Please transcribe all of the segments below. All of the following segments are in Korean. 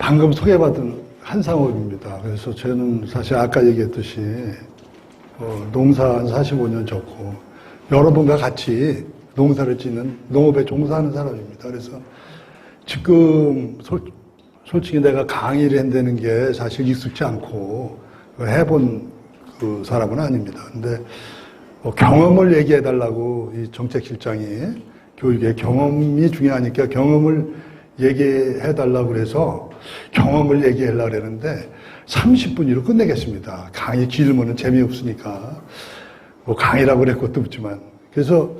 방금 소개받은 한상업입니다. 그래서 저는 사실 아까 얘기했듯이 농사 한 45년 졌고 여러분과 같이 농사를 짓는 농업에 종사하는 사람입니다. 그래서 지금 솔직히 내가 강의를 한다는 게 사실 익숙지 않고 해본 그 사람은 아닙니다. 근데 경험을 얘기해달라고 이 정책실장이 교육의 경험이 중요하니까 경험을 얘기해달라고 그래서 경험을 얘기하려고 그랬는데 30분으로 끝내겠습니다. 강의 길면은 재미없으니까. 뭐 강의라고 그럴 것도 없지만. 그래서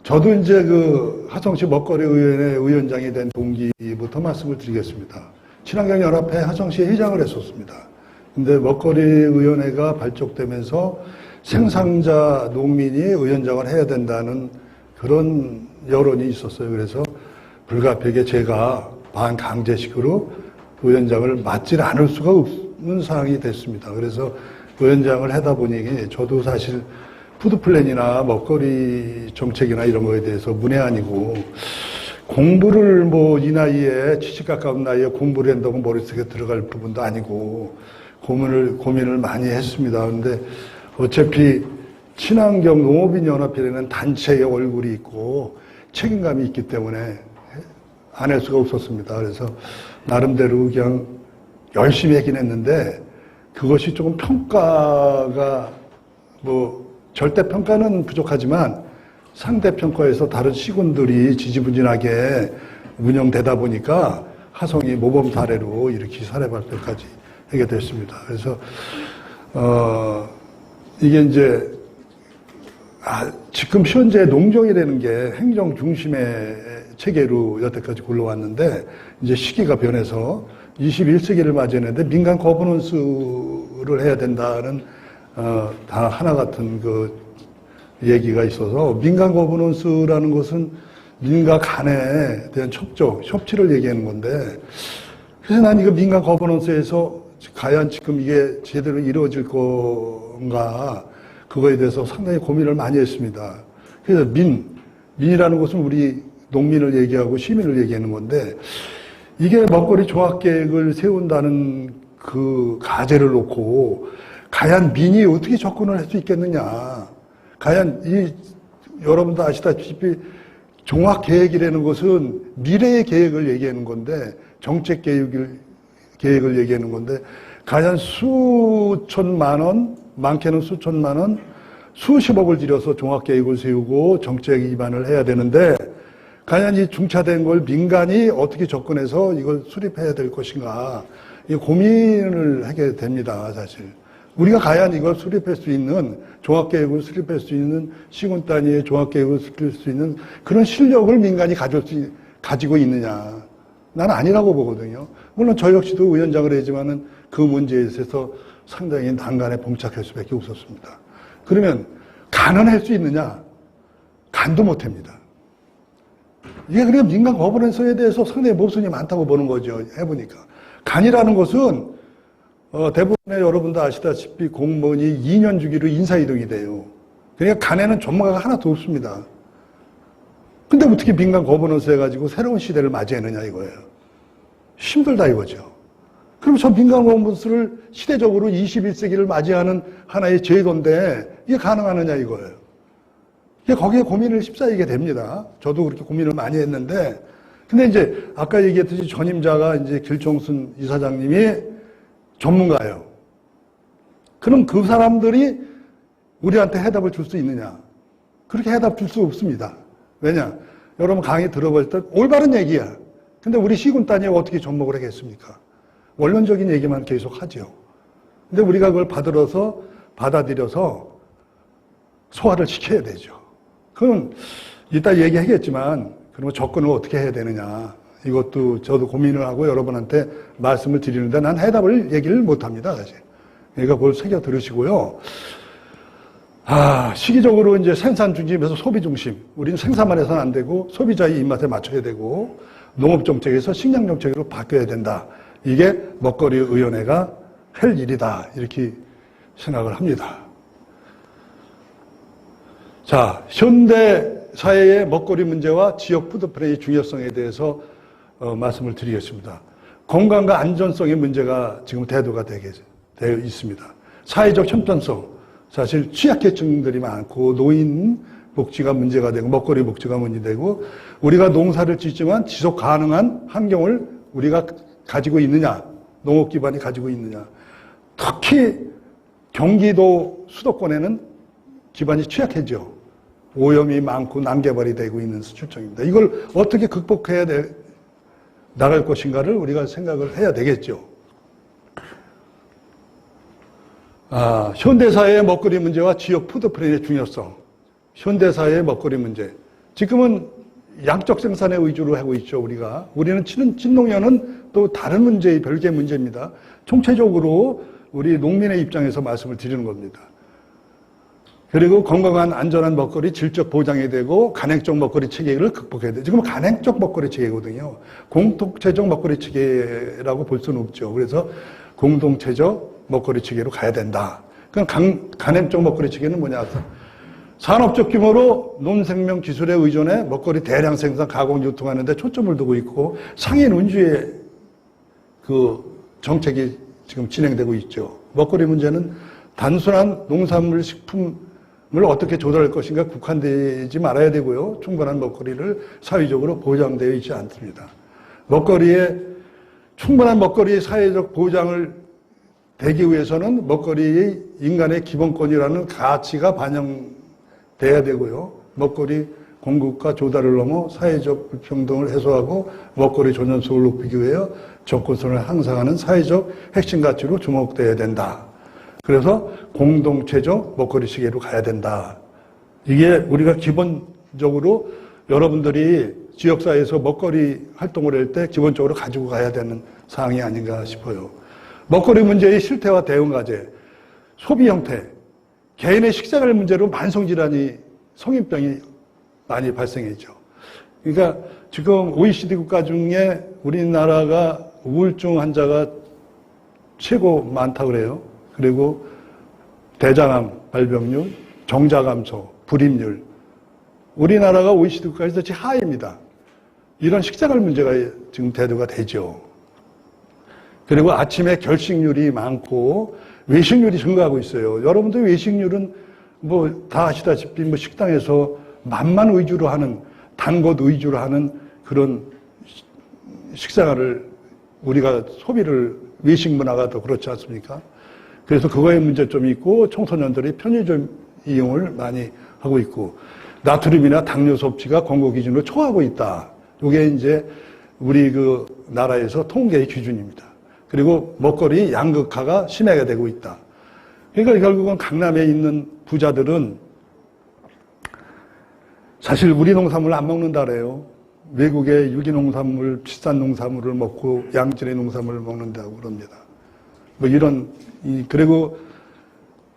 저도 이제 그 하성시 먹거리의원의 위원장이 된 동기부터 말씀을 드리겠습니다. 친환경연합회 하성시 회장을 했었습니다. 근데 먹거리의원회가 발족되면서 생산자 농민이 위원장을 해야 된다는 그런 여론이 있었어요. 그래서 불가피하게 제가 반강제식으로 위원장을 맡지 않을 수가 없는 상황이 됐습니다. 그래서 위원장을 하다 보니 저도 사실 푸드플랜이나 먹거리 정책이나 이런 거에 대해서 문외한이고 공부를 뭐 이 나이에 70 가까운 나이에 공부를 한다고 머릿속에 들어갈 부분도 아니고 고민을 많이 했습니다. 그런데 어차피 친환경 농업인연합회라는 단체의 얼굴이 있고 책임감이 있기 때문에 안 할 수가 없었습니다. 그래서 나름대로 그냥 열심히 하긴 했는데 그것이 조금 평가가 뭐 절대평가는 부족하지만 상대평가에서 다른 시군들이 지지부진하게 운영되다 보니까 하성이 모범 사례로 이렇게 사례 발표까지 하게 됐습니다. 그래서 이게 이제 지금 현재 농정이라는 게 행정 중심의 체계로 여태까지 굴러왔는데 이제 시기가 변해서 21세기를 맞이했는데 민간 거버넌스를 해야 된다는 다 하나 같은 그 얘기가 있어서 민간 거버넌스라는 것은 민가 간에 대한 협치를 얘기하는 건데 그래서 난 이거 민간 거버넌스에서 과연 지금 이게 제대로 이루어질 건가 그거에 대해서 상당히 고민을 많이 했습니다. 그래서 민이라는 것은 우리 농민을 얘기하고 시민을 얘기하는 건데 이게 먹거리 종합계획을 세운다는 그 가제를 놓고 과연 민이 어떻게 접근을 할 수 있겠느냐. 과연 여러분도 아시다시피 종합계획이라는 것은 미래의 계획을 얘기하는 건데 정책 계획을 얘기하는 건데 과연 수천만 원, 많게는 수천만 원, 수십억을 들여서 종합계획을 세우고 정책 입안을 해야 되는데 과연 이 중차된 걸 민간이 어떻게 접근해서 이걸 수립해야 될 것인가 이 고민을 하게 됩니다. 사실 우리가 과연 이걸 수립할 수 있는 종합계획을 수립할 수 있는 시군 단위의 종합계획을 수립할 수 있는 그런 실력을 민간이 가지고 있느냐 나는 아니라고 보거든요. 물론 저 역시도 위원장을 했지만은 그 문제에 있어서 상당히 난간에 봉착할 수밖에 없었습니다. 그러면 간은 할 수 있느냐? 간도 못합니다. 이게 그러니까 민간 거버넌스에 대해서 상당히 모순이 많다고 보는 거죠. 해보니까. 간이라는 것은 대부분의 여러분도 아시다시피 공무원이 2년 주기로 인사이동이 돼요. 그러니까 간에는 전문가가 하나도 없습니다. 근데 어떻게 민간 거버넌스 해가지고 새로운 시대를 맞이하느냐 이거예요. 힘들다 이거죠. 그럼 저 민간 거버넌스를 시대적으로 21세기를 맞이하는 하나의 제도인데 이게 가능하느냐 이거예요. 거기에 고민을 휩싸이게 됩니다. 저도 그렇게 고민을 많이 했는데, 근데 이제 아까 얘기했듯이 전임자가 이제 길총순 이사장님이 전문가예요. 그럼 그 사람들이 우리한테 해답을 줄 수 있느냐? 그렇게 해답 줄 수 없습니다. 왜냐? 여러분 강의 들어볼 때 올바른 얘기야. 근데 우리 시군 단위에 어떻게 접목을 하겠습니까? 원론적인 얘기만 계속 하죠. 근데 우리가 그걸 받아들여서 소화를 시켜야 되죠. 그럼 이따 얘기하겠지만 그러면 접근을 어떻게 해야 되느냐 이것도 저도 고민을 하고 여러분한테 말씀을 드리는데 난 해답을 얘기를 못합니다 사실. 그러니까 그걸 새겨 들으시고요. 시기적으로 이제 생산 중심에서 소비 중심. 우리는 생산만 해서는 안 되고 소비자의 입맛에 맞춰야 되고 농업 정책에서 식량 정책으로 바뀌어야 된다. 이게 먹거리 의원회가 할 일이다 이렇게 생각을 합니다. 자, 현대 사회의 먹거리 문제와 지역 푸드플랜의 중요성에 대해서 말씀을 드리겠습니다. 건강과 안전성의 문제가 지금 대두가 되어 있습니다. 사회적 형편성, 사실 취약계층들이 많고 노인 복지가 문제가 되고 먹거리 복지가 문제되고 우리가 농사를 짓지만 지속 가능한 환경을 우리가 가지고 있느냐, 농업 기반이 가지고 있느냐. 특히 경기도 수도권에는 기반이 취약해져. 오염이 많고 난개발이 되고 있는 실정입니다. 이걸 어떻게 극복해야 나갈 것인가를 우리가 생각을 해야 되겠죠. 현대사회의 먹거리 문제와 지역 푸드프레임의 중요성. 현대사회의 먹거리 문제. 지금은 양적 생산에 위주로 하고 있죠, 우리가. 우리는 친농년은 또 다른 문제의 별개의 문제입니다. 총체적으로 우리 농민의 입장에서 말씀을 드리는 겁니다. 그리고 건강한 안전한 먹거리 질적 보장이 되고 간행적 먹거리 체계를 극복해야 돼요. 지금 간행적 먹거리 체계거든요. 공동체적 먹거리 체계라고 볼 수는 없죠. 그래서 공동체적 먹거리 체계로 가야 된다. 그럼 간행적 먹거리 체계는 뭐냐? 산업적 규모로 논생명 기술에 의존해 먹거리 대량 생산, 가공, 유통하는 데 초점을 두고 있고 상인 운주의 그 정책이 지금 진행되고 있죠. 먹거리 문제는 단순한 농산물, 식품을 어떻게 조달할 것인가 국한되지 말아야 되고요. 충분한 먹거리를 사회적으로 보장되어 있지 않습니다. 충분한 먹거리의 사회적 보장을 되기 위해서는 먹거리의 인간의 기본권이라는 가치가 반영돼야 되고요. 먹거리 공급과 조달을 넘어 사회적 불평등을 해소하고 먹거리 존엄성을 높이기 위해 접근성을 향상하는 사회적 핵심 가치로 주목돼야 된다. 그래서 공동체적 먹거리 시계로 가야 된다. 이게 우리가 기본적으로 여러분들이 지역사회에서 먹거리 활동을 할 때 기본적으로 가지고 가야 되는 사항이 아닌가 싶어요. 먹거리 문제의 실태와 대응 과제, 소비 형태, 개인의 식생활 문제로 만성질환이, 성인병이 많이 발생했죠. 그러니까 지금 OECD 국가 중에 우리나라가 우울증 환자가 최고 많다고 그래요. 그리고 대장암 발병률, 정자 감소, 불임률. 우리나라가 OECD 국가에서 최하위입니다. 이런 식생활 문제가 지금 대두가 되죠. 그리고 아침에 결식률이 많고 외식률이 증가하고 있어요. 여러분들 외식률은 뭐 다 아시다시피 뭐 식당에서 맛만 위주로 하는, 단 것 위주로 하는 그런 식생활을 우리가 소비를, 외식 문화가 더 그렇지 않습니까? 그래서 그거에 문제점이 있고 청소년들이 편의점 이용을 많이 하고 있고 나트륨이나 당뇨 섭취가 권고 기준을 초과하고 있다. 이게 이제 우리 그 나라에서 통계의 기준입니다. 그리고 먹거리 양극화가 심하게 되고 있다. 그러니까 결국은 강남에 있는 부자들은 사실 우리 농산물 안 먹는다 그래요. 외국의 유기농산물, 비싼 농산물을 먹고 양질의 농산물을 먹는다고 그럽니다. 뭐 이런, 그리고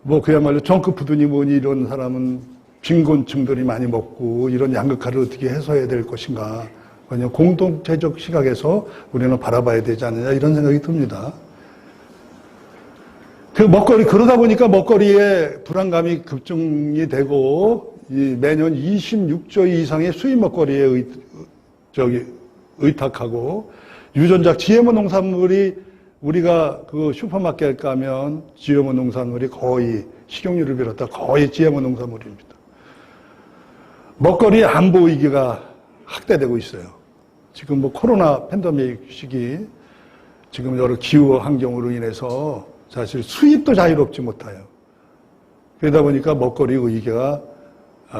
뭐 그야말로 정크푸드니 뭐니 이런 사람은 빈곤층들이 많이 먹고 이런 양극화를 어떻게 해소해야 될 것인가. 그냥 공동체적 시각에서 우리는 바라봐야 되지 않느냐 이런 생각이 듭니다. 그러다 보니까 먹거리에 불안감이 급증이 되고 매년 26조 이상의 수입 먹거리에 의탁하고 유전자 GMO 농산물이 우리가 그 슈퍼마켓 가면 GMO 농산물이 거의 식용유를 비롯해 거의 GMO 농산물입니다. 먹거리 안보 위기가 확대되고 있어요. 지금 뭐 코로나 팬데믹 시기, 지금 여러 기후 환경으로 인해서 사실 수입도 자유롭지 못해요. 그러다 보니까 먹거리 위기가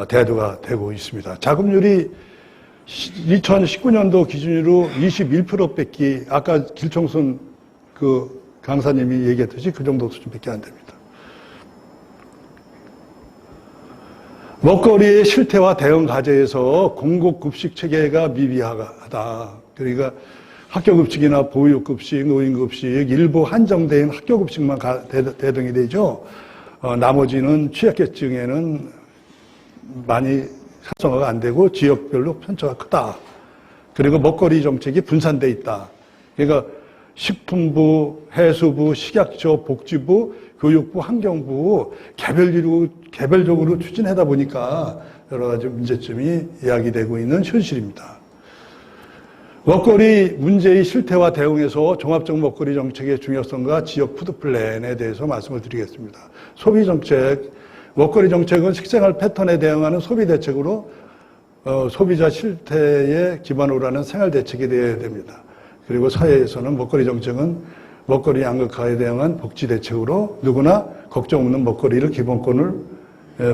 대두가 되고 있습니다. 자급률이 2019년도 기준으로 21%밖에, 아까 길청순 그 강사님이 얘기했듯이 그 정도 수준밖에 안 됩니다. 먹거리의 실태와 대응 과제에서 공급급식 체계가 미비하다. 그러니까 학교급식이나 보육급식, 노인급식, 일부 한정된 학교급식만 대등이 되죠. 나머지는 취약계층에는 많이 활성화가 안 되고 지역별로 편차가 크다. 그리고 먹거리 정책이 분산돼 있다. 그러니까 식품부, 해수부, 식약처, 복지부, 교육부, 환경부 개별적으로 추진하다 보니까 여러 가지 문제점이 이야기되고 있는 현실입니다. 먹거리 문제의 실태와 대응에서 종합적 먹거리 정책의 중요성과 지역 푸드플랜에 대해서 말씀을 드리겠습니다. 소비 정책, 먹거리 정책은 식생활 패턴에 대응하는 소비 대책으로 소비자 실태에 기반으로 하는 생활 대책이 되어야 됩니다. 그리고 사회에서는 먹거리 정책은 먹거리 양극화에 대응한 복지 대책으로 누구나 걱정 없는 먹거리를 기본권을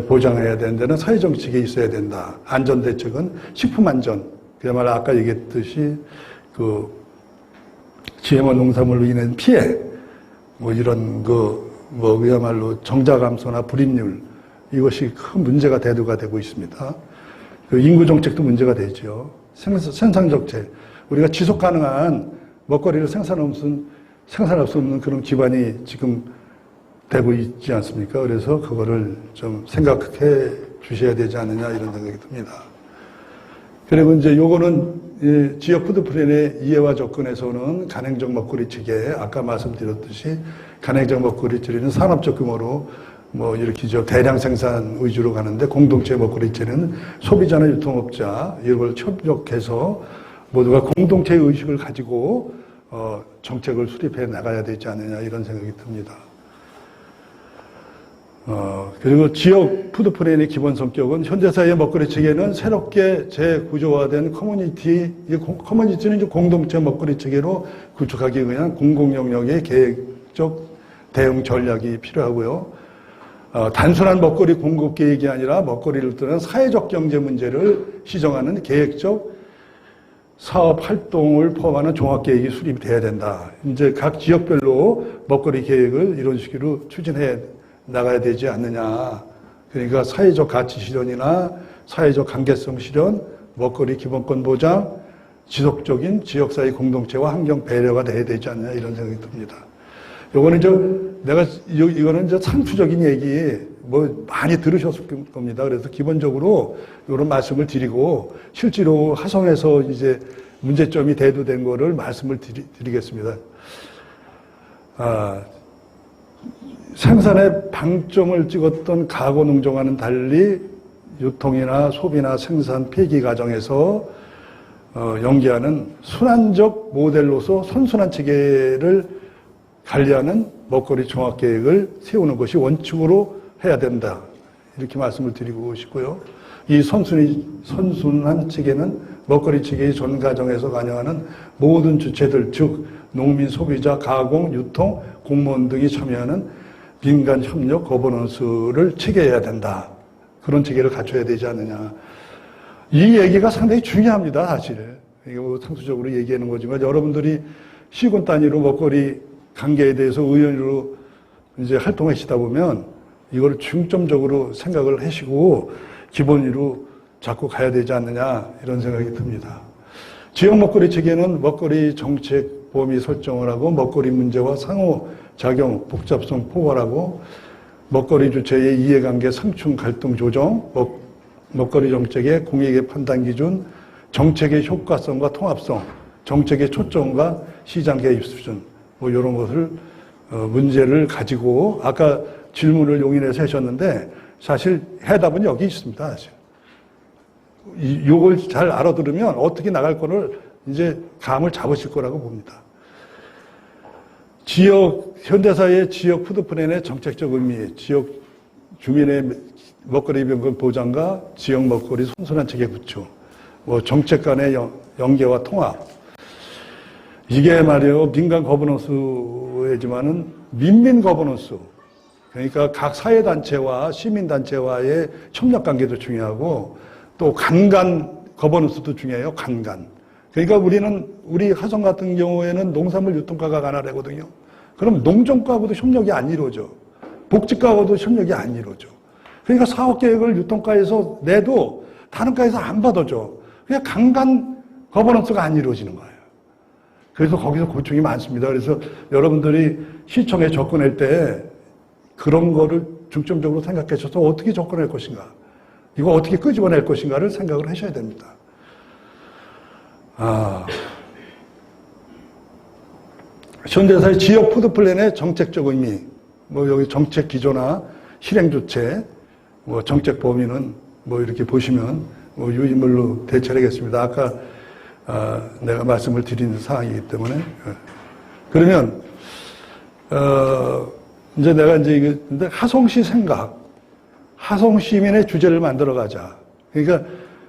보장해야 되는 데는 사회 정책이 있어야 된다. 안전 대책은 식품 안전, 그야말로 아까 얘기했듯이 그 GMO 농산물로 인한 피해, 뭐 이런 뭐 그야말로 정자 감소나 불임률, 이것이 큰 문제가 대두가 되고 있습니다. 그 인구 정책도 문제가 되죠. 생산 정책, 우리가 지속 가능한 먹거리를 생산할 수 없는 그런 기반이 지금 되고 있지 않습니까? 그래서 그거를 좀 생각해 주셔야 되지 않느냐 이런 생각이 듭니다. 그리고 이제 요거는 지역 푸드 플랜의 이해와 접근에서는 간행적 먹거리 체계, 아까 말씀드렸듯이 간행적 먹거리 체계는 산업적 규모로 뭐 이렇게 대량 생산 위주로 가는데 공동체 먹거리 체계는 소비자나 유통업자 이걸 협력해서 모두가 공동체의 의식을 가지고 정책을 수립해 나가야 되지 않느냐 이런 생각이 듭니다. 그리고 지역 푸드 플랜의 기본 성격은 현대사회의 먹거리 체계는 새롭게 재구조화된 커뮤니티는 이제 공동체 먹거리 체계로 구축하기 위한 공공 영역의 계획적 대응 전략이 필요하고요. 단순한 먹거리 공급 계획이 아니라 먹거리를 뜨는 사회적 경제 문제를 시정하는 계획적 사업 활동을 포함하는 종합계획이 수립이 돼야 된다. 이제 각 지역별로 먹거리 계획을 이런 식으로 추진해 나가야 되지 않느냐. 그러니까 사회적 가치 실현이나 사회적 관계성 실현, 먹거리 기본권 보장, 지속적인 지역사회 공동체와 환경 배려가 돼야 되지 않느냐 이런 생각이 듭니다. 요거는 이거는 이제 상투적인 얘기, 뭐 많이 들으셨을 겁니다. 그래서 기본적으로 이런 말씀을 드리고 실제로 화성에서 이제 문제점이 대두된 거를 말씀을 드리겠습니다. 생산에 방점을 찍었던 가고 농정과는 달리 유통이나 소비나 생산 폐기 과정에서 연계하는 순환적 모델로서 선순환 체계를 관리하는 먹거리 종합계획을 세우는 것이 원칙으로 해야 된다. 이렇게 말씀을 드리고 싶고요. 이 선순환 체계는 먹거리 체계의 전 과정에서 관여하는 모든 주체들, 즉 농민, 소비자, 가공, 유통, 공무원 등이 참여하는 민간 협력 거버넌스를 체계해야 된다. 그런 체계를 갖춰야 되지 않느냐. 이 얘기가 상당히 중요합니다, 사실. 이게 뭐 상수적으로 얘기하는 거지만 여러분들이 시군 단위로 먹거리 관계에 대해서 의원으로 이제 활동하시다 보면 이걸 중점적으로 생각을 하시고 기본으로 잡고 가야 되지 않느냐 이런 생각이 듭니다. 지역 먹거리 체계는 먹거리 정책 범위 설정을 하고 먹거리 문제와 상호작용, 복잡성 포괄하고 먹거리 주체의 이해관계 상충 갈등 조정, 먹거리 정책의 공익의 판단 기준, 정책의 효과성과 통합성, 정책의 초점과 시장 개입 수준 뭐 이런 것을 문제를 가지고 아까 질문을 용인해서 하셨는데 사실 해답은 여기 있습니다. 사실. 이걸 잘 알아들으면 어떻게 나갈 거를 이제 감을 잡으실 거라고 봅니다. 현대사회의 지역 푸드플랜의 정책적 의미, 지역 주민의 먹거리 병건 보장과 지역 먹거리 선순환 체계 구축, 뭐 정책 간의 연계와 통합. 이게 말이에요. 민간 거버넌스이지만은 민민 거버넌스. 그러니까 각 사회단체와 시민단체와의 협력관계도 중요하고 또 간간 거버넌스도 중요해요. 간간. 그러니까 우리 화성 같은 경우에는 농산물 유통과가 관할하거든요. 그럼 농정과하고도 협력이 안 이루어져. 복지과하고도 협력이 안 이루어져. 그러니까 사업계획을 유통과에서 내도 다른 과에서 안 받아줘. 그냥 간간 거버넌스가 안 이루어지는 거예요. 그래서 거기서 고충이 많습니다. 그래서 여러분들이 시청에 접근할 때 그런 거를 중점적으로 생각하셔서 어떻게 접근할 것인가, 이거 어떻게 끄집어낼 것인가를 생각을 하셔야 됩니다. 현대사의 지역 푸드플랜의 정책적 의미, 뭐 여기 정책 기조나 실행 주체, 뭐 정책 범위는 뭐 이렇게 보시면 뭐 유인물로 대체하겠습니다. 아까 내가 말씀을 드리는 사항이기 때문에. 그러면, 이제 내가 이제 근데 하성시 생각, 하성 시민의 주제를 만들어 가자. 그러니까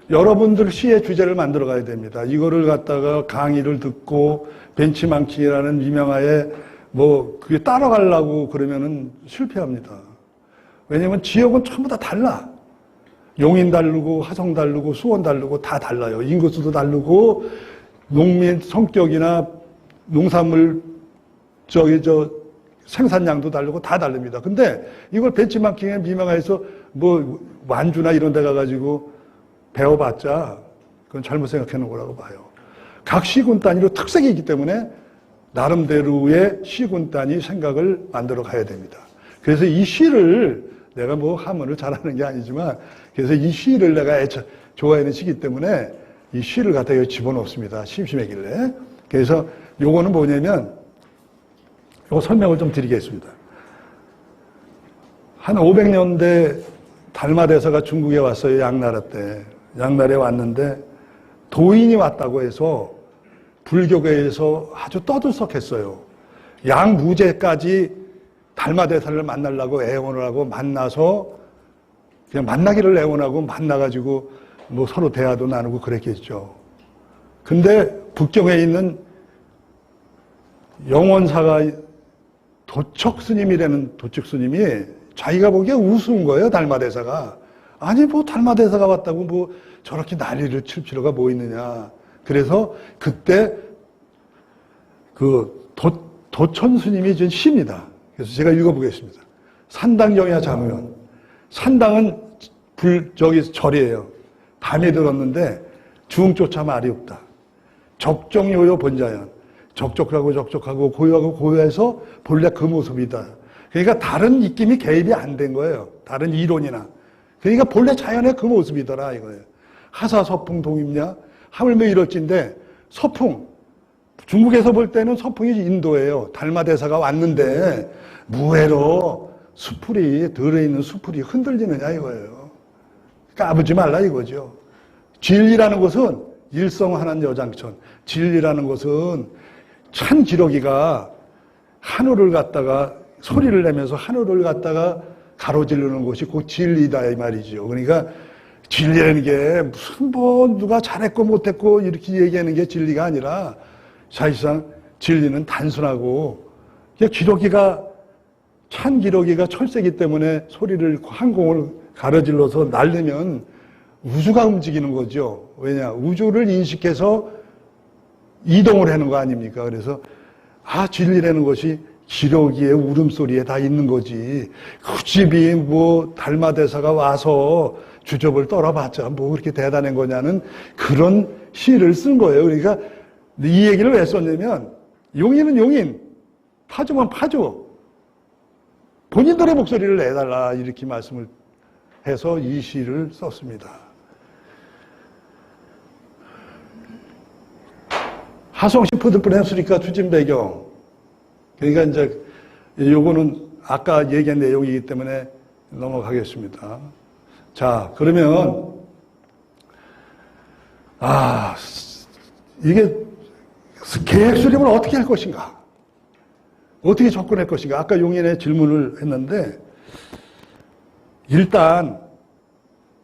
여러분들 시의 주제를 만들어 가야 됩니다. 이거를 갖다가 강의를 듣고 벤치마킹이라는 유명하에 뭐 그게 따라가려고 그러면은 실패합니다. 왜냐면 지역은 전부 다 달라. 용인 다르고 하성 다르고 수원 다르고 다 달라요. 인구수도 다르고 농민 성격이나 농산물 생산량도 다르고 다 다릅니다. 근데 이걸 벤치마킹에 미망해서 뭐 완주나 이런 데 가가지고 배워봤자 그건 잘못 생각해 놓은 거라고 봐요. 각 시군 단위로 특색이 있기 때문에 나름대로의 시군 단위 생각을 만들어 가야 됩니다. 그래서 이 시를 내가 뭐 한문을 잘하는 게 아니지만 그래서 이 시를 내가 좋아하는 시기 때문에 이 시를 갖다 여기 집어넣습니다. 심심하길래. 그래서 요거는 뭐냐면 요거 설명을 좀 드리겠습니다. 한 500년대 달마대사가 중국에 왔어요. 양나라 때. 양나라에 왔는데 도인이 왔다고 해서 불교계에서 아주 떠들썩했어요. 양무제까지 달마대사를 만나려고 애원을 하고 만나서 그냥 만나기를 애원하고 만나가지고 뭐 서로 대화도 나누고 그랬겠죠. 근데 북경에 있는 영원사가 도척 스님이라는 도척 스님이 자기가 보기에 우스운 거예요, 달마대사가. 아니, 뭐 달마대사가 왔다고 뭐 저렇게 난리를 칠 필요가 뭐 있느냐. 그래서 그때 그 도천 스님이 준 시입니다. 그래서 제가 읽어보겠습니다. 산당경야 자무연. 산당은 절이에요. 밤에 들었는데 중조차 말이 없다. 적정요요 본자연. 적적하고 고요하고 고요해서 본래 그 모습이다. 그러니까 다른 입김이 개입이 안 된 거예요. 다른 이론이나. 그러니까 본래 자연의 그 모습이더라 이거예요. 하사서풍 동입냐? 하물며 이럴진데 서풍. 중국에서 볼 때는 서풍이 인도예요. 달마대사가 왔는데 무해로 수풀이 들어있는 수풀이 흔들리느냐 이거예요. 까부지 말라 이거죠. 진리라는 것은 일성하는 여장천. 진리라는 것은 찬 기러기가 하늘을 갖다가 소리를 내면서 하늘을 갖다가 가로지르는 것이 곧 진리다 이 말이죠. 그러니까 진리라는 게 무슨 뭐 누가 잘했고 못했고 이렇게 얘기하는 게 진리가 아니라 사실상 진리는 단순하고 기러기가 찬 기러기가 철새기 때문에 소리를 항공을 가로질러서 날리면 우주가 움직이는 거죠. 왜냐? 우주를 인식해서 이동을 하는 거 아닙니까? 그래서 진리라는 것이 기러기의 울음소리에 다 있는 거지. 그 집이 뭐 달마대사가 와서 주접을 떨어봤자 뭐 그렇게 대단한 거냐는 그런 시를 쓴 거예요. 그러니까 이 얘기를 왜 썼냐면 용인은 용인, 파주면 파주. 본인들의 목소리를 내달라 이렇게 말씀을 해서 이 시를 썼습니다. 하성시 푸드프랜스리카 추진 배경. 그러니까 이제 요거는 아까 얘기한 내용이기 때문에 넘어가겠습니다. 자, 그러면 이게 계획 수립을 어떻게 할 것인가? 어떻게 접근할 것인가? 아까 용인에 질문을 했는데 일단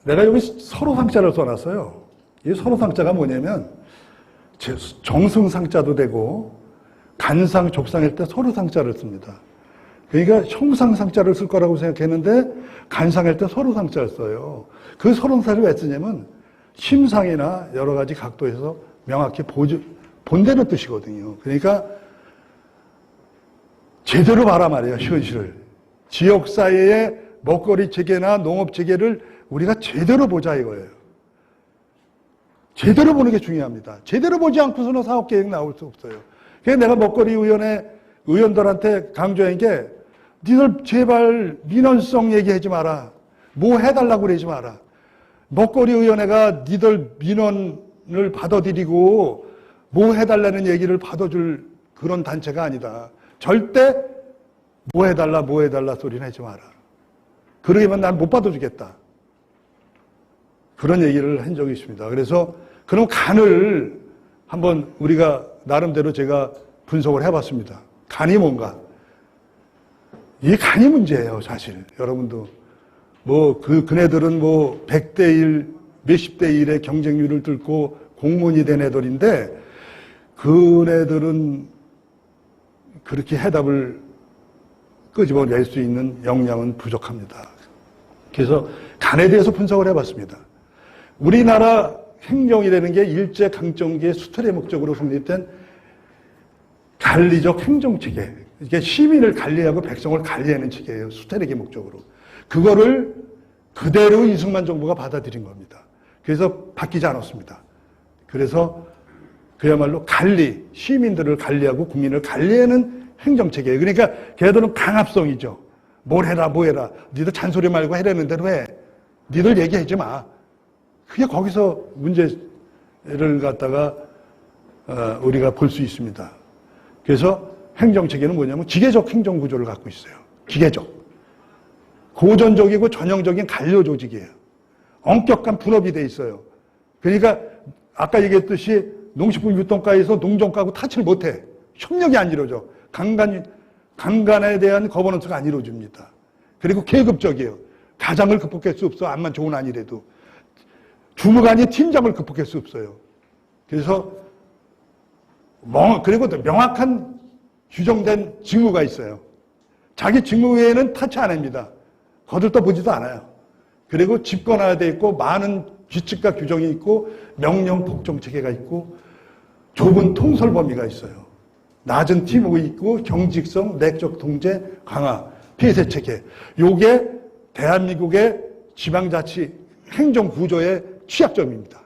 내가 여기 서로상자를 써놨어요. 이 서로상자가 뭐냐면 정승상자도 되고 간상, 족상일 때 서로상자를 씁니다. 그러니까 형상상자를 쓸 거라고 생각했는데 간상일 때 서로상자를 써요. 그 서로상자를 왜 쓰냐면 심상이나 여러 가지 각도에서 명확히 본되는 뜻이거든요. 그러니까 제대로 봐라 말이에요. 현실을. 지역사회의 먹거리 체계나 농업 체계를 우리가 제대로 보자 이거예요. 제대로 보는 게 중요합니다. 제대로 보지 않고서는 사업계획 나올 수 없어요. 그래서 내가 먹거리위원회 의원들한테 강조한 게 니들 제발 민원성 얘기하지 마라. 뭐 해달라고 그러지 마라. 먹거리위원회가 니들 민원을 받아들이고 뭐 해달라는 얘기를 받아줄 그런 단체가 아니다. 절대 뭐 해달라 소리는 하지 마라. 그러기만 난 못 받아주겠다. 그런 얘기를 한 적이 있습니다. 그래서 그럼 간을 한번 우리가 나름대로 제가 분석을 해봤습니다. 간이 뭔가? 이 간이 문제예요, 사실. 여러분도. 그네들은 100대 1, 몇십 대 1의 경쟁률을 뚫고 공무원이 된 애들인데, 그네들은 그렇게 해답을 끄집어낼 수 있는 역량은 부족합니다. 그래서 간에 대해서 분석을 해봤습니다. 우리나라 행정이라는 게 일제강점기의 수탈의 목적으로 성립된 관리적 행정체계. 이게 시민을 관리하고 백성을 관리하는 체계예요. 수탈의 목적으로. 그거를 그대로 이승만 정부가 받아들인 겁니다. 그래서 바뀌지 않았습니다. 그래서 그야말로 관리, 시민들을 관리하고 국민을 관리하는 행정체계예요. 그러니까 걔들은 강압성이죠. 뭘 해라, 뭐 해라. 니들 잔소리 말고 해라는 대로 해. 니들 얘기하지 마. 그게 거기서 문제를 갖다가 우리가 볼 수 있습니다. 그래서 행정체계는 뭐냐면 기계적 행정구조를 갖고 있어요. 기계적. 고전적이고 전형적인 관료 조직이에요. 엄격한 분업이 돼 있어요. 그러니까 아까 얘기했듯이 농식품 유통가에서 농정가하고 타치를 못해. 협력이 안 이루어져. 강간에 대한 거버넌스가 안 이루어집니다. 그리고 계급적이에요. 가장을 극복할 수 없어. 암만 좋은 아니래도. 주무관이 팀장을 극복할 수 없어요. 그래서 그리고 명확한 규정된 직무가 있어요. 자기 직무 외에는 타치 안 합니다. 거들떠보지도 않아요. 그리고 집권화되어 있고 많은 규칙과 규정이 있고 명령 복종 체계가 있고 좁은 통솔 범위가 있어요. 낮은 팀워크 있고 경직성, 내적 통제, 강화, 폐쇄 체계. 요게 대한민국의 지방자치 행정구조의 취약점입니다.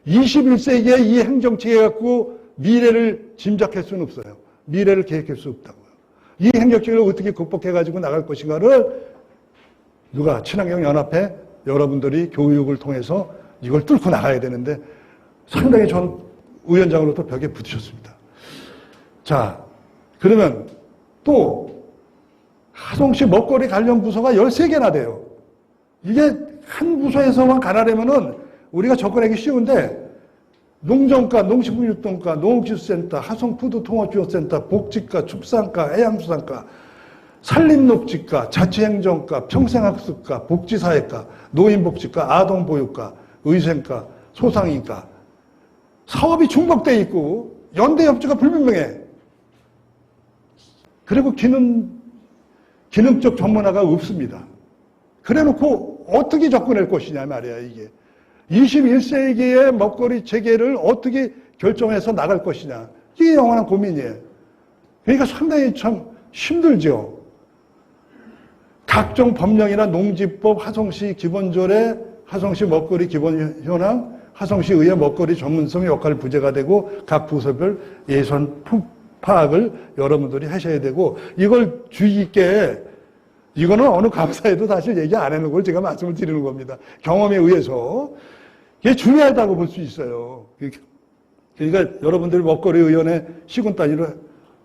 21세기에 이 행정체계 갖고 미래를 짐작할 수는 없어요. 미래를 계획할 수 없다고요. 이 행정체계를 어떻게 극복해가지고 나갈 것인가를 누가 친환경연합회 여러분들이 교육을 통해서 이걸 뚫고 나가야 되는데 상당히 전 위원장으로부터 벽에 부딪혔습니다. 자, 그러면 또 하성시 먹거리 관련 부서가 13개나 돼요. 이게 한 부서에서만 가라려면은 우리가 접근하기 쉬운데 농정과, 농식품유통과, 농업기술센터, 하성푸드통합지원센터, 복지과, 축산과, 해양수산과, 산림녹지과, 자치행정과, 평생학습과, 복지사회과, 노인복지과, 아동보육과, 의생과, 소상인과 사업이 중복되어 있고 연대협조가 불분명해. 그리고 기능적 전문화가 없습니다. 그래놓고 어떻게 접근할 것이냐 말이야 이게. 21세기의 먹거리 체계를 어떻게 결정해서 나갈 것이냐. 이게 영원한 고민이에요. 그러니까 상당히 참 힘들죠. 각종 법령이나 농지법, 하성시 기본조례, 하성시 먹거리 기본 현황, 하성시의회 먹거리 전문성 역할 부재가 되고 각 부서별 예산 파악을 여러분들이 하셔야 되고 이걸 주의 깊게 이거는 어느 감사에도 사실 얘기 안 해놓은 걸 제가 말씀을 드리는 겁니다. 경험에 의해서. 이게 중요하다고 볼 수 있어요. 그러니까 여러분들이 먹거리의원회 시군 단위로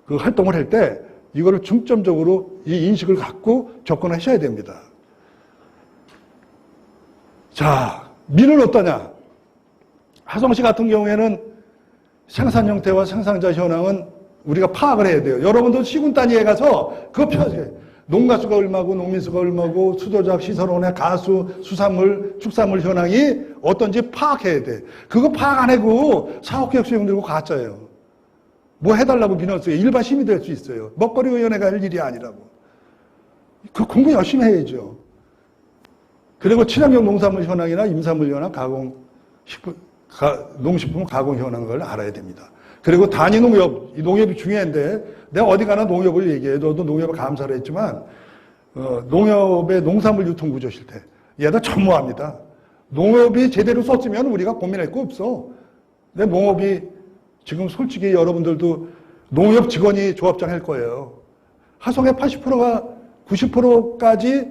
그 활동을 할 때 이거를 중점적으로 이 인식을 갖고 접근하셔야 됩니다. 자, 민은 어떠냐? 하성시 같은 경우에는 생산 형태와 생산자 현황은 우리가 파악을 해야 돼요. 여러분들 시군 단위에 가서 그거 펴세요. 농가수가 얼마고 농민수가 얼마고 수도작 시설원의 가수, 수산물, 축산물 현황이 어떤지 파악해야 돼. 그거 파악 안 하고 사업개혁 수용 들고 가짜예요. 뭐 해달라고 민원 써요. 일반 시민이 될 수 있어요. 먹거리위원회가 할 일이 아니라고. 그 공부 열심히 해야죠. 그리고 친환경 농산물 현황이나 임산물 현황, 농식품 가공 현황을 알아야 됩니다. 그리고 단위 농협, 이 농협이 중요한데 내가 어디 가나 농협을 얘기해. 너도 농협을 감사를 했지만 농협의 농산물 유통구조 실태. 얘들 전무합니다. 농협이 제대로 썼으면 우리가 고민할 거 없어. 근데 농협이 지금 솔직히 여러분들도 농협 직원이 조합장 할 거예요. 하성의 80%가 90%까지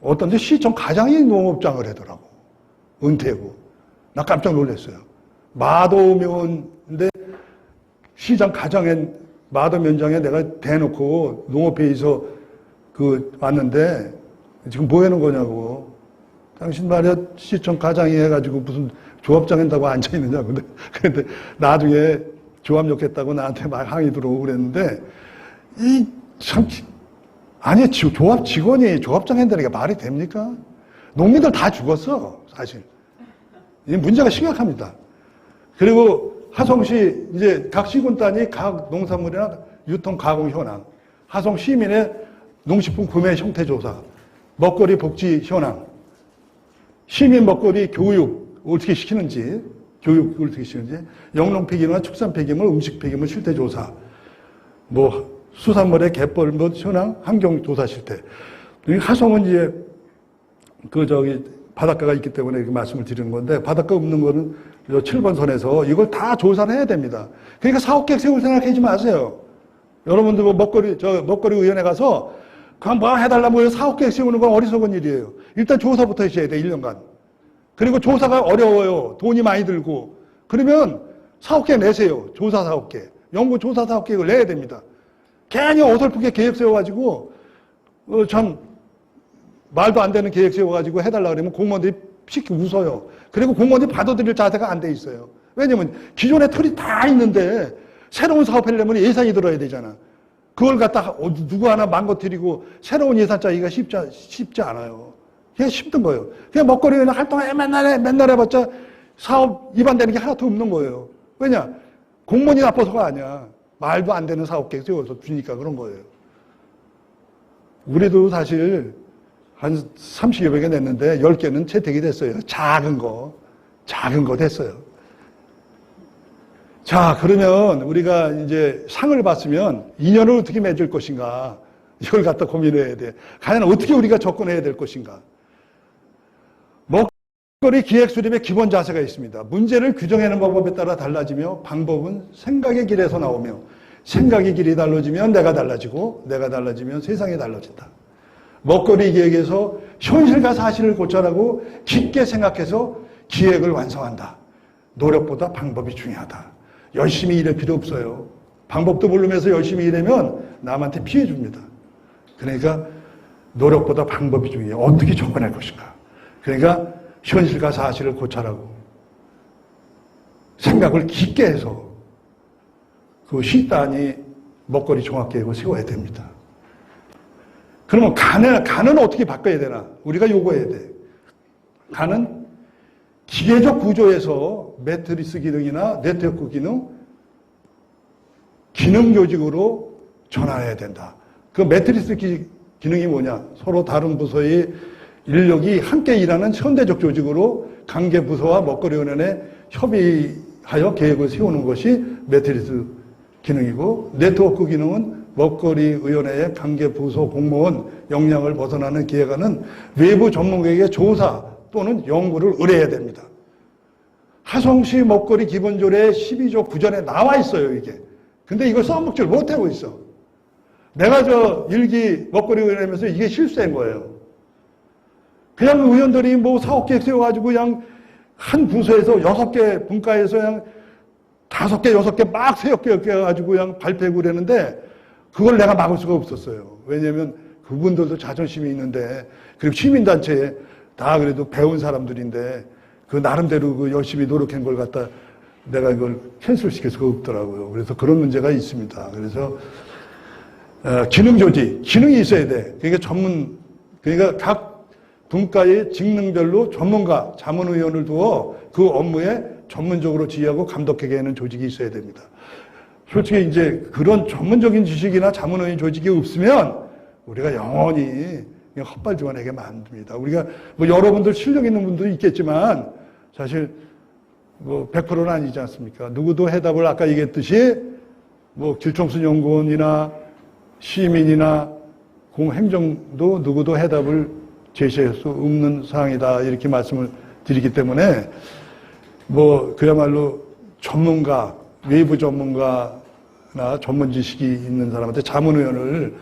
어떤 데 시청 가장이 농업장을 하더라고. 은퇴고. 나 깜짝 놀랐어요. 마도면인데 시장 가장에 마도면장에 내가 대놓고 농업회의소 왔는데 지금 뭐 하는 거냐고. 당신 말이야 시청 가장이 해가지고 무슨 조합장 한다고 앉아있느냐. 근데 나중에 조합 욕했다고 나한테 막 항의 들어오고 그랬는데, 아니, 조합 직원이 조합장 한다는 게 말이 됩니까? 농민들 다 죽었어, 사실. 이 문제가 심각합니다. 그리고 하성시, 이제 각 시군단이 각 농산물이나 유통 가공 현황, 하성 시민의 농식품 구매 형태 조사, 먹거리 복지 현황, 시민 먹거리 교육 어떻게 시키는지, 교육을 어떻게 시키는지, 영농 폐기물과 축산 폐기물, 음식 폐기물 실태 조사, 뭐 수산물의 갯벌 현황, 환경 조사 실태. 하성은 이제 바닷가가 있기 때문에 이렇게 말씀을 드리는 건데, 바닷가 없는 거는 7번 선에서 이걸 다 조사를 해야 됩니다. 그러니까 사업계획 세울 생각하지 마세요. 여러분들 뭐 먹거리 의원에 가서 그냥 뭐 해달라고 사업계획 세우는 건 어리석은 일이에요. 일단 조사부터 하셔야 돼, 1년간. 그리고 조사가 어려워요. 돈이 많이 들고. 그러면 사업계획 내세요. 조사 사업계획. 연구 조사 사업계획을 내야 됩니다. 괜히 어설프게 계획 세워가지고, 참, 말도 안 되는 계획 세워가지고 해달라 그러면 공무원들이 쉽게 웃어요. 그리고 공무원들이 받아들일 자세가 안 돼 있어요. 왜냐면 기존에 틀이 다 있는데 새로운 사업 하려면 예산이 들어야 되잖아. 그걸 갖다 누구 하나 망가뜨리고 새로운 예산 짜기가 쉽지 않아요. 그게 힘든 거예요. 그냥 먹거리 그냥 활동해 맨날 해봤자 사업 위반되는 게 하나도 없는 거예요. 왜냐? 공무원이 나빠서가 아니야. 말도 안 되는 사업 계획 세워서 주니까 그런 거예요. 우리도 사실 한 30여 개 냈는데 10개는 채택이 됐어요. 작은 거 됐어요. 자, 그러면 우리가 이제 상을 받으면 인연을 어떻게 맺을 것인가? 이걸 갖다 고민해야 돼. 과연 어떻게 우리가 접근해야 될 것인가? 먹거리 기획 수립의 기본 자세가 있습니다. 문제를 규정하는 방법에 따라 달라지며 방법은 생각의 길에서 나오며 생각의 길이 달라지면 내가 달라지고 내가 달라지면 세상이 달라진다. 먹거리 기획에서 현실과 사실을 고찰하고 깊게 생각해서 기획을 완성한다. 노력보다 방법이 중요하다. 열심히 일할 필요 없어요. 방법도 모르면서 열심히 일하면 남한테 피해 줍니다. 그러니까 노력보다 방법이 중요해요. 어떻게 접근할 것인가. 그러니까 현실과 사실을 고찰하고 생각을 깊게 해서 그 식단이 먹거리 종합계획을 세워야 됩니다. 그러면 간은 어떻게 바꿔야 되나? 우리가 요구해야 돼. 간은 기계적 구조에서 매트리스 기능이나 네트워크 기능 조직으로 전환해야 된다. 그 매트리스 기능이 뭐냐? 서로 다른 부서의 인력이 함께 일하는 현대적 조직으로 관계 부서와 먹거리위원회 협의하여 계획을 세우는 것이 매트리스 기능이고, 네트워크 기능은 먹거리위원회의 관계 부서 공무원 역량을 벗어나는 기획안은 외부 전문가에게 조사 또는 연구를 의뢰해야 됩니다. 하성시 먹거리 기본조례 12조 9전에 나와 있어요, 이게. 근데 이걸 써먹지를 못하고 있어. 내가 일기 먹거리위원회면서 이게 실수한 거예요. 그냥 의원들이 뭐 사업계획 세워가지고 그냥 한 부서에서 6개 분과에서 그냥 5개, 6개 막 세워가지고 그냥 발표하고 그랬는데 그걸 내가 막을 수가 없었어요. 왜냐면 그분들도 자존심이 있는데, 그리고 시민단체에 다 그래도 배운 사람들인데 그 나름대로 그 열심히 노력한 걸 갖다 내가 이걸 캔슬시킬 수가 없더라고요. 그래서 그런 문제가 있습니다. 그래서 기능 조직, 기능이 있어야 돼. 그러니까 각 분과의 직능별로 전문가, 자문위원을 두어 그 업무에 전문적으로 지휘하고 감독하게 하는 조직이 있어야 됩니다. 솔직히 이제 그런 전문적인 지식이나 자문위원 조직이 없으면 우리가 영원히 그냥 헛발질하게 만듭니다. 우리가 뭐 여러분들 실력 있는 분도 있겠지만 사실 뭐 100%는 아니지 않습니까? 누구도 해답을 아까 얘기했듯이 뭐 길청순 연구원이나 시민이나 공행정도 누구도 해답을 제시할 수 없는 사항이다, 이렇게 말씀을 드리기 때문에 뭐 그야말로 전문가, 외부 전문가나 전문 지식이 있는 사람한테 자문위원을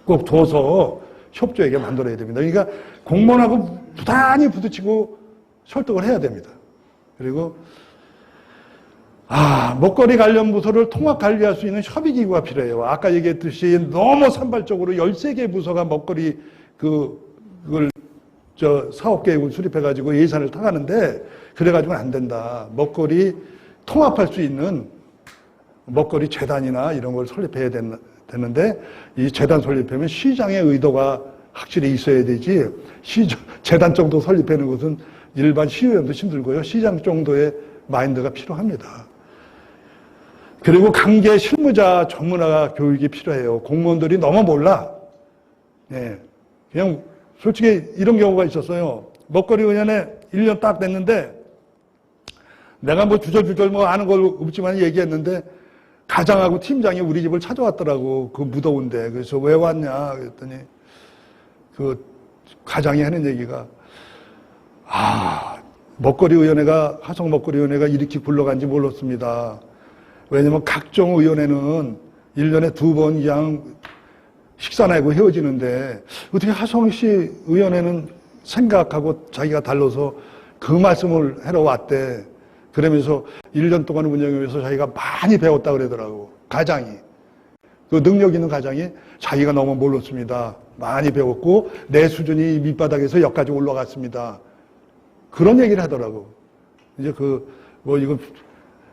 꼭 둬서 협조하게 만들어야 됩니다. 그러니까 공무원하고 부단히 부딪히고 설득을 해야 됩니다. 그리고 먹거리 관련 부서를 통합 관리할 수 있는 협의기구가 필요해요. 아까 얘기했듯이 너무 산발적으로 13개 부서가 먹거리 그걸 사업 계획을 수립해가지고 예산을 타가는데 그래가지고는 안 된다. 먹거리 통합할 수 있는 먹거리 재단이나 이런 걸 설립해야 되는데 이 재단 설립하면 시장의 의도가 확실히 있어야 되지 재단 정도 설립하는 것은 일반 시의원도 힘들고요. 시장 정도의 마인드가 필요합니다. 그리고 강계 실무자 전문화 교육이 필요해요. 공무원들이 너무 몰라. 예. 그냥 솔직히 이런 경우가 있었어요. 먹거리 의원에 1년 딱 됐는데 내가 뭐 주절주절 뭐 아는 걸 없지만 얘기했는데 가장하고 팀장이 우리 집을 찾아왔더라고. 그 무더운데. 그래서 왜 왔냐 그랬더니 그 가장이 하는 얘기가 먹거리 의원회가 화성 먹거리 의원회가 이렇게 굴러간지 몰랐습니다. 왜냐면 각종 의원회는 1년에 2번 이상 식사 내고 헤어지는데 어떻게 하성시 의원회는 생각하고 자기가 달라서 그 말씀을 하러 왔대. 그러면서 1년 동안 운영하면서 자기가 많이 배웠다 그러더라고. 가장이. 그 능력 있는 가장이 자기가 너무 몰랐습니다. 많이 배웠고 내 수준이 밑바닥에서 여기까지 올라갔습니다. 그런 얘기를 하더라고. 이제 이거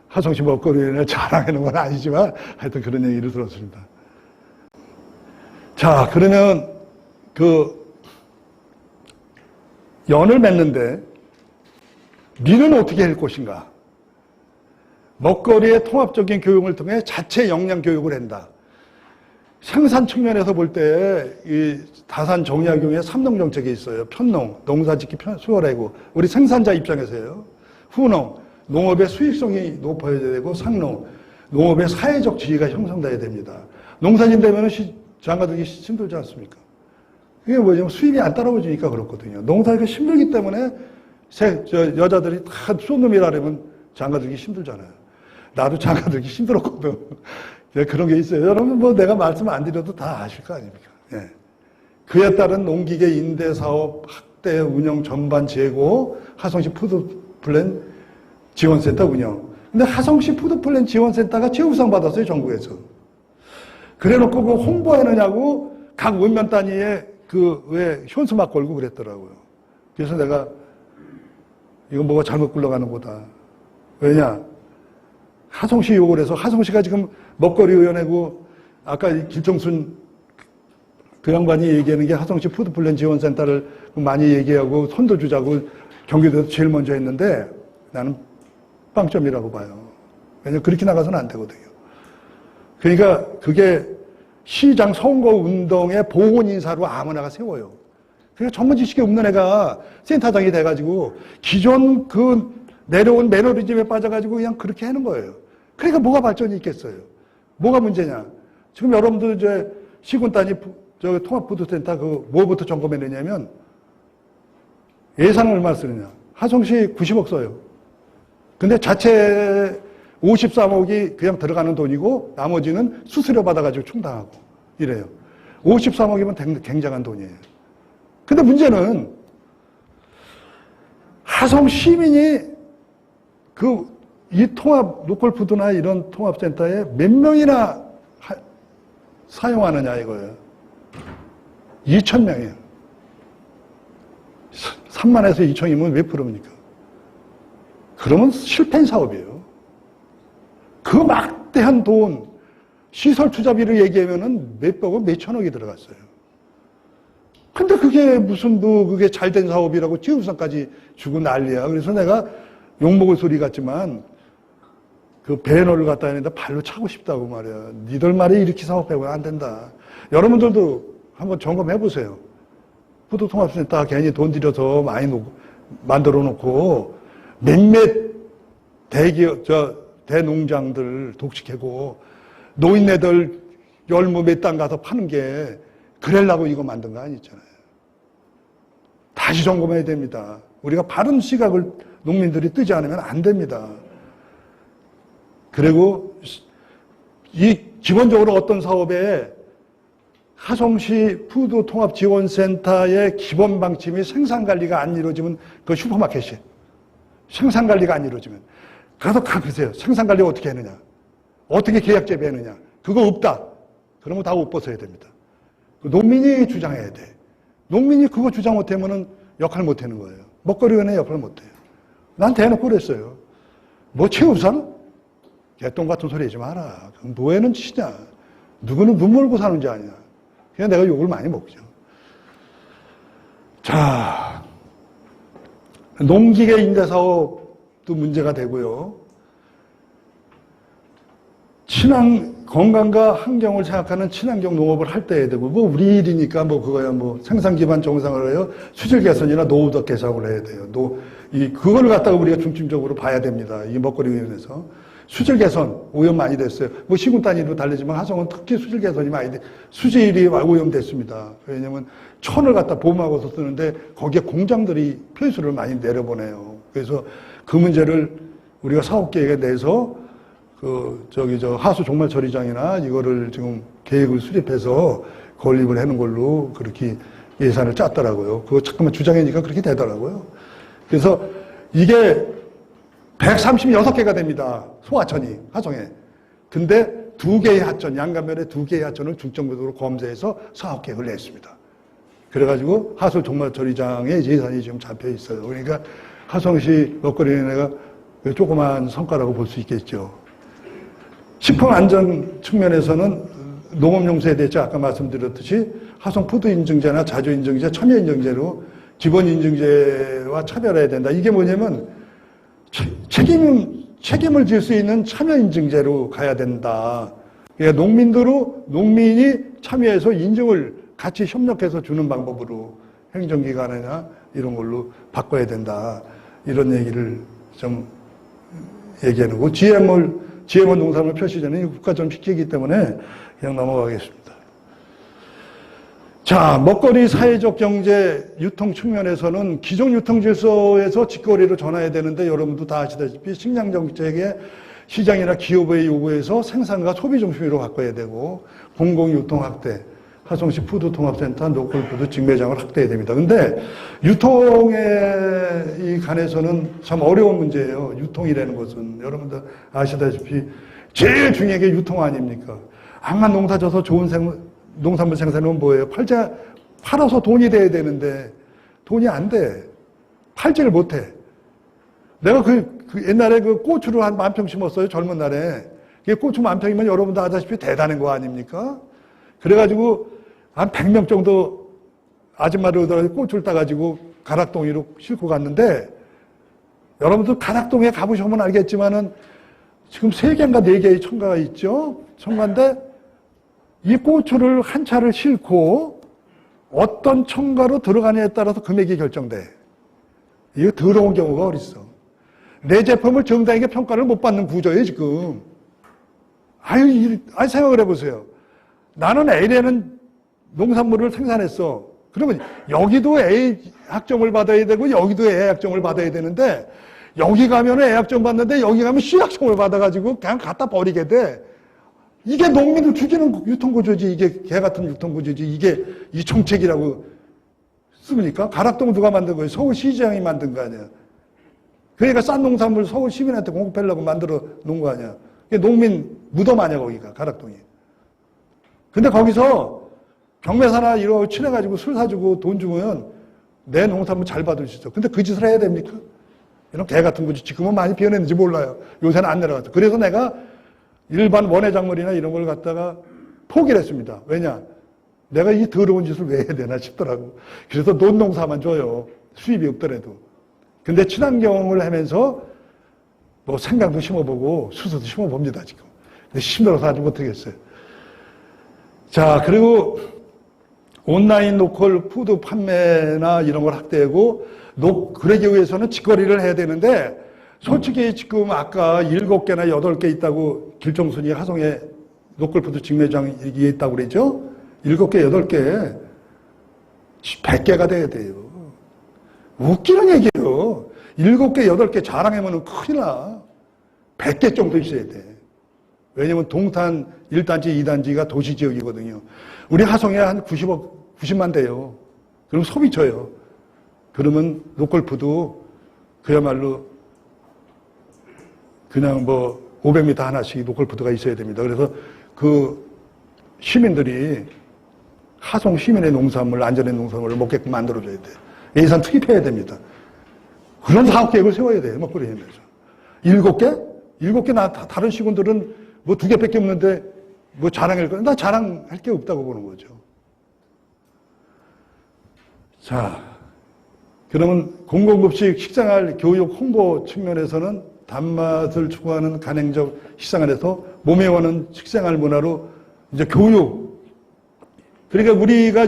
하성시 먹거리를 자랑하는 건 아니지만 하여튼 그런 얘기를 들었습니다. 자, 그러면 연을 맺는데 미는 어떻게 할 것인가? 먹거리의 통합적인 교육을 통해 자체 역량 교육을 한다. 생산 측면에서 볼 때 이 다산 정약용의 3농 정책이 있어요. 편농, 농사짓기 수월하고 우리 생산자 입장에서요. 후농, 농업의 수익성이 높아야 되고 상농, 농업의 사회적 지위가 형성돼야 됩니다. 농사짓 되면 장가들기 힘들지 않습니까? 그게 뭐냐면 수입이 안 따라오니까 그렇거든요. 농사가 힘들기 때문에 여자들이 다 쏜놈이라 그러면 장가들기 힘들잖아요. 나도 장가들기 힘들었거든. 그런 게 있어요. 여러분 뭐 내가 말씀 안 드려도 다 아실 거 아닙니까? 예. 그에 따른 농기계 임대 사업, 학대 운영 전반 재고, 하성시 푸드플랜 지원센터 운영. 근데 하성시 푸드플랜 지원센터가 최우상 받았어요, 정부에서. 그래 놓고 뭐 홍보하느냐고 각 읍면 단위에 왜 현수막 걸고 그랬더라고요. 그래서 내가 이거 뭐가 잘못 굴러가는 거다. 왜냐? 하성시 욕을 해서 하성시가 지금 먹거리 의원회고 아까 길정순 그 양반이 얘기하는 게 하성시 푸드플랜 지원센터를 많이 얘기하고 손도 주자고 경기도에서 제일 먼저 했는데 나는 빵점이라고 봐요. 왜냐면 그렇게 나가서는 안 되거든요. 그러니까 그게 시장 선거 운동의 보훈 인사로 아무나가 세워요. 그러니까 전문 지식이 없는 애가 센터장이 돼가지고 기존 내려온 매너리즘에 빠져가지고 그냥 그렇게 하는 거예요. 그러니까 뭐가 발전이 있겠어요? 뭐가 문제냐? 지금 여러분들 이제 시군 단위 통합푸드센터 뭐부터 점검해내냐면 예산을 얼마 쓰느냐? 하성시 90억 써요. 근데 자체 53억이 그냥 들어가는 돈이고 나머지는 수수료 받아가지고 충당하고 이래요. 53억이면 굉장한 돈이에요. 근데 문제는 하성 시민이 이 로컬푸드나 이런 통합센터에 몇 명이나 사용하느냐 이거예요. 2,000명이에요. 3만에서 2,000이면 몇 프로입니까? 그러면 실패한 사업이에요. 그 막대한 돈, 시설 투자비를 얘기하면은 몇백억, 몇천억이 들어갔어요. 근데 그게 무슨 그게 잘된 사업이라고 지우상까지 주고 난리야. 그래서 내가 욕먹을 소리 같지만 그 배너를 갖다 했는데 발로 차고 싶다고 말이야. 니들 말이 이렇게 사업하고는 안 된다. 여러분들도 한번 점검해 보세요. 푸드통합센터 괜히 돈 들여서 많이 만들어 놓고 몇몇 대농장들 독식하고 노인네들 열무 몇 단 가서 파는 게 그러려고 이거 만든 거 아니잖아요. 다시 점검해야 됩니다. 우리가 바른 시각을 농민들이 뜨지 않으면 안 됩니다. 그리고 이 기본적으로 어떤 사업에 하성시 푸드통합지원센터의 기본 방침이 생산관리가 안 이루어지면 그 슈퍼마켓이 생산관리가 안 이루어지면 가서 보세요. 생산관리 어떻게 했느냐? 어떻게 계약 재배했느냐? 그거 없다. 그러면 다 옷 벗어야 됩니다. 농민이 주장해야 돼. 농민이 그거 주장 못하면은 역할 못 하는 거예요. 먹거리원의 역할 못 해요. 난 대놓고 그랬어요. 뭐 최우선? 개똥 같은 소리 하지 마라. 노예는 치냐? 누구는 눈 몰고 사는지 아냐? 그냥 내가 욕을 많이 먹죠. 자, 농기계 임대사업도 문제가 되고요. 건강과 환경을 생각하는 친환경 농업을 할 때 해야 되고, 뭐 우리 일이니까 뭐 그거야 뭐 생산 기반 정상을 해요. 수질 개선이나 노후덕 개선을 해야 돼요. 그걸 갖다가 우리가 중점적으로 봐야 됩니다. 이 먹거리위원회에서. 수질 개선, 오염 많이 됐어요. 뭐 시군 단위로 다르지만 화성은 특히 수질 개선이 많이 수질이 오염됐습니다. 왜냐면 천을 갖다 보호막아서 쓰는데 거기에 공장들이 폐수를 많이 내려보내요. 그래서 그 문제를 우리가 사업계획에 내서 하수 종말 처리장이나 이거를 지금 계획을 수립해서 건립을 하는 걸로 그렇게 예산을 짰더라고요. 그거 잠깐만 주장하니까 그렇게 되더라고요. 그래서 이게 136개가 됩니다. 소하천이, 화성에. 근데 2개의 하천, 양간면에 2개의 하천을 중점적으로 검사해서 사업계획을 냈습니다. 그래가지고 하수 종말 처리장에 예산이 지금 잡혀 있어요. 그러니까 화성시 먹거리위원회가 조그만 성과라고 볼 수 있겠죠. 식품 안전 측면에서는 농업용수에 대해서 아까 말씀드렸듯이 화성 푸드 인증제나 자조 인증제, 참여 인증제로 기본 인증제와 차별해야 된다. 이게 뭐냐면 책임을 질 수 있는 참여 인증제로 가야 된다. 그러니까 농민이 참여해서 인증을 같이 협력해서 주는 방법으로 행정기관이나 이런 걸로 바꿔야 된다. 이런 얘기를 좀 얘기하는 거고, GMO 농산물 표시 전에 국가점 시키기 때문에 그냥 넘어가겠습니다. 자, 먹거리 사회적 경제 유통 측면에서는 기존 유통 질서에서 직거래로 전환해야 되는데 여러분도 다 아시다시피 식량 정책의 시장이나 기업의 요구에서 생산과 소비 중심으로 바꿔야 되고, 공공 유통 확대, 화성시 푸드 통합센터, 로컬 푸드 직매장을 확대해야 됩니다. 근데 유통에 관해서는 참 어려운 문제예요. 유통이라는 것은 여러분들 아시다시피 제일 중요한 게 유통 아닙니까? 암만 농사 져서 좋은 농산물 생산은 뭐예요? 팔아서 돈이 돼야 되는데 돈이 안 돼. 팔지를 못해. 내가 옛날에 고추를 한 10,000평 심었어요. 젊은 날에. 그게 고추 10,000평이면 여러분도 아다시피 대단한 거 아닙니까? 그래가지고 한 100명 정도 아줌마를 얻어가지고 고추를 따가지고 가락동이로 싣고 갔는데, 여러분들 가락동에 가보시면 알겠지만은 지금 3개인가 4개의 청가가 있죠? 청가인데 이 고추를 한 차를 싣고 어떤 청가로 들어가느냐에 따라서 금액이 결정돼. 이거 더러운 경우가 어딨어. 내 제품을 정당하게 평가를 못 받는 구조예요, 지금. 생각을 해보세요. 나는 A라는 농산물을 생산했어. 그러면 여기도 A 학점을 받아야 되고 여기도 A 학점을 받아야 되는데, 여기 가면 A 학점 받는데 여기 가면 C 학점을 받아가지고 그냥 갖다 버리게 돼. 이게 농민을 죽이는 유통구조지. 이게 개 같은 유통구조지. 이게 이 정책이라고 씁니까? 가락동 누가 만든 거예요? 서울시장이 만든 거 아니야. 그러니까 싼 농산물 서울 시민한테 공급하려고 만들어 놓은 거 아니야. 농민 무덤 아니야, 거기가, 가락동이. 근데 거기서 경매사나 이런 거 친해가지고 술 사주고 돈 주면 내 농산물 잘 받을 수 있어. 근데 그 짓을 해야 됩니까? 이런 개 같은 거지. 지금은 많이 변했는지 몰라요. 요새는 안 내려갔죠. 그래서 내가 일반 원예작물이나 이런 걸 갖다가 포기를 했습니다. 왜냐? 내가 이 더러운 짓을 왜 해야 되나 싶더라고. 그래서 논농사만 줘요. 수입이 없더라도. 근데 친환경을 하면서 뭐 생강도 심어보고 수수도 심어봅니다, 지금. 근데 힘들어서 아직 못하겠어요. 자, 그리고 온라인 로컬 푸드 판매나 이런 걸 확대하고, 그러기 위해서는 직거래를 해야 되는데, 솔직히 지금 아까 7개나 8개 있다고 길정순이 화성에 로컬 푸드 직매장이 있다고 그랬죠? 7개, 8개, 100개가 돼야 돼요. 웃기는 얘기예요. 7개, 8개 자랑하면 큰일 나. 100개 정도 있어야 돼. 왜냐면 동탄 1단지, 2단지가 도시지역이거든요. 우리 화성에 한 90만 돼요. 그럼 소비쳐요. 그러면 로컬푸드 그야말로 그냥 500m 하나씩 로컬푸드가 있어야 됩니다. 그래서 그 시민들이 화성 시민의 농산물, 안전한 농산물을 먹게끔 만들어줘야 돼. 예산 투입해야 됩니다. 그런 사업 계획을 세워야 돼요. 먹거리 위원회에서. 7개? 7개 다른 시군들은 뭐 2개밖에 없는데 뭐 자랑할 거, 나 자랑할 게 없다고 보는 거죠. 자, 그러면 공공급식 식생활 교육 홍보 측면에서는 단맛을 추구하는 간행적 식생활에서 몸에 와는 식생활 문화로 이제 교육. 그러니까 우리가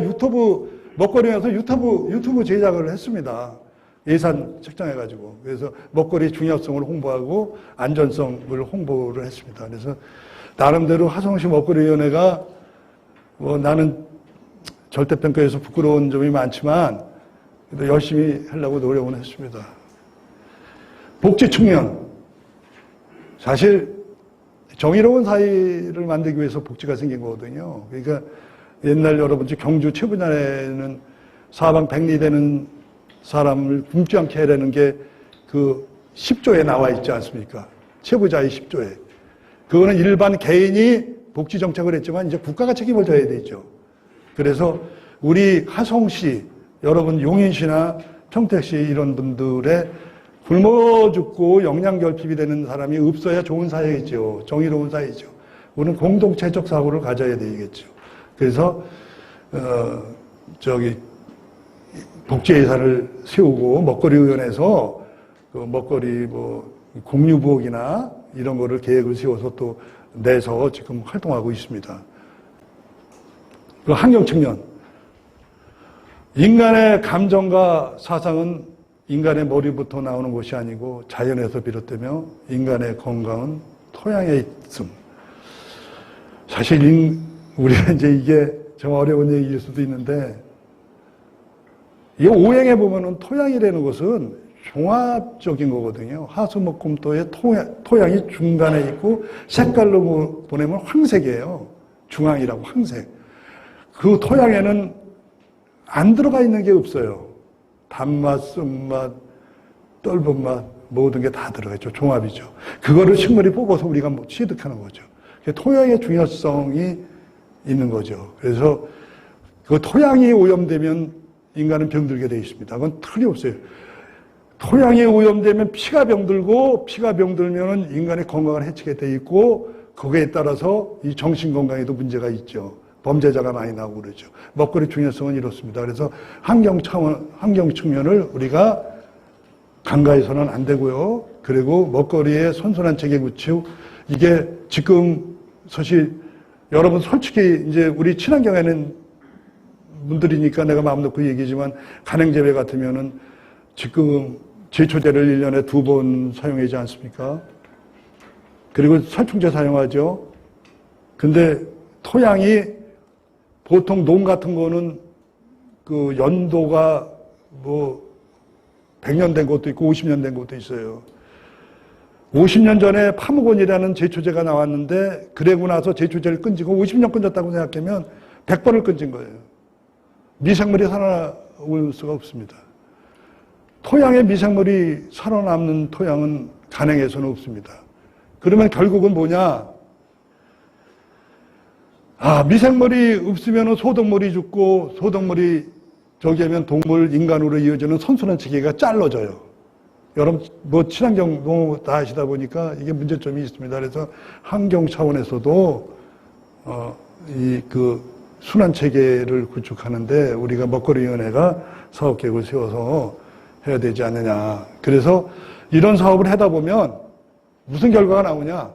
먹거리에서 유튜브 제작을 했습니다. 예산 책정해가지고. 그래서 먹거리 중요성을 홍보하고 안전성을 홍보를 했습니다. 그래서 나름대로 하성시 먹거리위원회가 뭐 나는 절대평가에서 부끄러운 점이 많지만 그래도 열심히 하려고 노력은 했습니다. 복지 측면. 사실 정의로운 사회를 만들기 위해서 복지가 생긴 거거든요. 그러니까 옛날 여러분들 경주 최분야에는 사방백리되는 사람을 굶지 않게 하려는 게 그 10조에 나와 있지 않습니까? 최부자의 10조에. 그거는 일반 개인이 복지 정책을 했지만 이제 국가가 책임을 져야 되죠. 그래서 우리 하성시, 여러분 용인시나 평택시 이런 분들의 굶어 죽고 영양결핍이 되는 사람이 없어야 좋은 사회겠죠. 정의로운 사회죠. 우리는 공동체적 사고를 가져야 되겠죠. 그래서 복지 예산을 세우고 먹거리위원회에서 그 먹거리 공유부엌이나 이런 거를 계획을 세워서 또 내서 지금 활동하고 있습니다. 그 환경 측면. 인간의 감정과 사상은 인간의 머리부터 나오는 것이 아니고 자연에서 비롯되며 인간의 건강은 토양에 있음. 사실 우리가 이제 이게 좀 어려운 얘기일 수도 있는데 이 오행에 보면은 토양이라는 것은 종합적인 거거든요. 하수목금토의 토양이 중간에 있고 색깔로 보내면 황색이에요. 중앙이라고 황색. 그 토양에는 안 들어가 있는 게 없어요. 단맛, 쓴맛, 떫은 맛 모든 게 다 들어가 있죠. 종합이죠. 그거를 식물이 뽑아서 우리가 취득하는 거죠. 토양의 중요성이 있는 거죠. 그래서 그 토양이 오염되면 인간은 병들게 되어 있습니다. 그건 틀이 없어요. 토양이 오염되면 피가 병들고 피가 병들면 인간의 건강을 해치게 되어 있고 거기에 따라서 이 정신 건강에도 문제가 있죠. 범죄자가 많이 나오고 그러죠. 먹거리 중요성은 이렇습니다. 그래서 환경 측면을 우리가 간과해서는 안 되고요. 그리고 먹거리의 선순환 체계 구축. 이게 지금 사실 여러분 솔직히 이제 우리 친환경에는 분들이니까 내가 마음 놓고 얘기지만 간행재배 같으면은 지금 제초제를 1년에 2번 사용하지 않습니까? 그리고 살충제 사용하죠. 근데 토양이 보통 농 같은 거는 그 연도가 100년 된 것도 있고 50년 된 것도 있어요. 50년 전에 파무곤이라는 제초제가 나왔는데 그러고 나서 제초제를 끈지고 50년 끈졌다고 생각하면 100번을 끈진 거예요. 미생물이 살아올 수가 없습니다. 토양에 미생물이 살아남는 토양은 간행에서는 없습니다. 그러면 결국은 뭐냐? 미생물이 없으면 소득물이 죽고 소득물이 하면 동물, 인간으로 이어지는 선순환 체계가 잘라져요. 여러분, 친환경 농업 다 하시다 보니까 이게 문제점이 있습니다. 그래서 환경 차원에서도, 순환 체계를 구축하는데 우리가 먹거리위원회가 사업 계획을 세워서 해야 되지 않느냐. 그래서 이런 사업을 하다 보면 무슨 결과가 나오냐.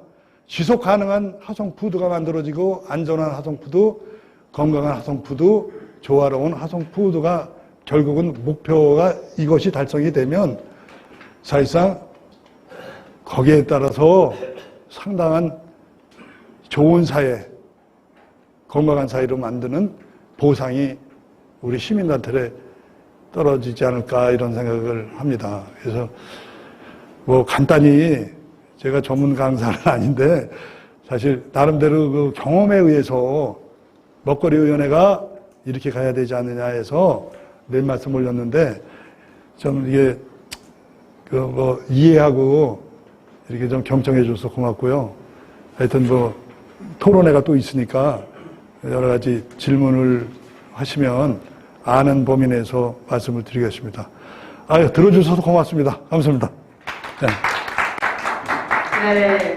지속 가능한 하성푸드가 만들어지고 안전한 하성푸드, 건강한 하성푸드, 조화로운 하성푸드가 결국은 목표가 이것이 달성이 되면 사실상 거기에 따라서 상당한 좋은 사회, 건강한 사회로 만드는 보상이 우리 시민단체에 떨어지지 않을까 이런 생각을 합니다. 그래서 간단히 제가 전문 강사는 아닌데 사실 나름대로 그 경험에 의해서 먹거리위원회가 이렇게 가야 되지 않느냐 해서 몇 말씀 올렸는데 좀 이게 이해하고 이렇게 좀 경청해 줘서 고맙고요. 하여튼 토론회가 또 있으니까 여러 가지 질문을 하시면 아는 범위 내에서 말씀을 드리겠습니다. 들어주셔서 고맙습니다. 감사합니다. 네. 네.